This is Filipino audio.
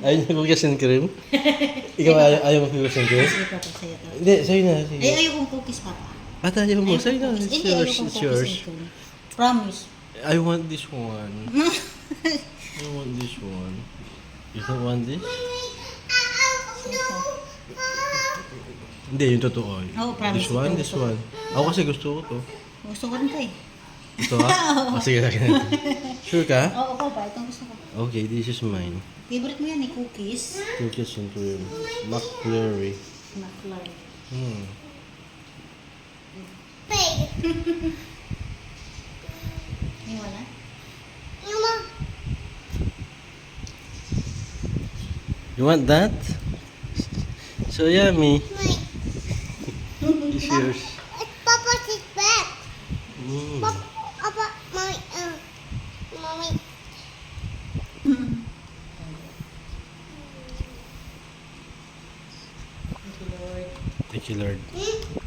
Ayaw niya cookies and cream? Ikaw ayaw mo cookies and cream? Sige, Papa, sa'yo to. Hindi, sa'yo na. Sige. Ay, ayaw kong cookies, Papa. At ayaw mo, sa'yo na. Cookies. It's Hindi, ayaw yours, kong it's cookies yours. and cream. Promise. I want this one. I want this one. You don't want this? Hindi, yung totoo. Oo, promise. This one, this one. Ako kasi gusto ko to. Gusto ko rin to eh. Ito ha? O sige, lagyan natin. Sure ka? Oo, Papa, itong gusto ko. Okay, this is mine. Favorite mo yan eh, cookies. Cookies and cream. McFlurry. McFlurry. Yung wala? You want that? So yummy. It's yours. Papa's is back. Mm. Papa, mommy. Thank you, Lord. Thank you, Lord.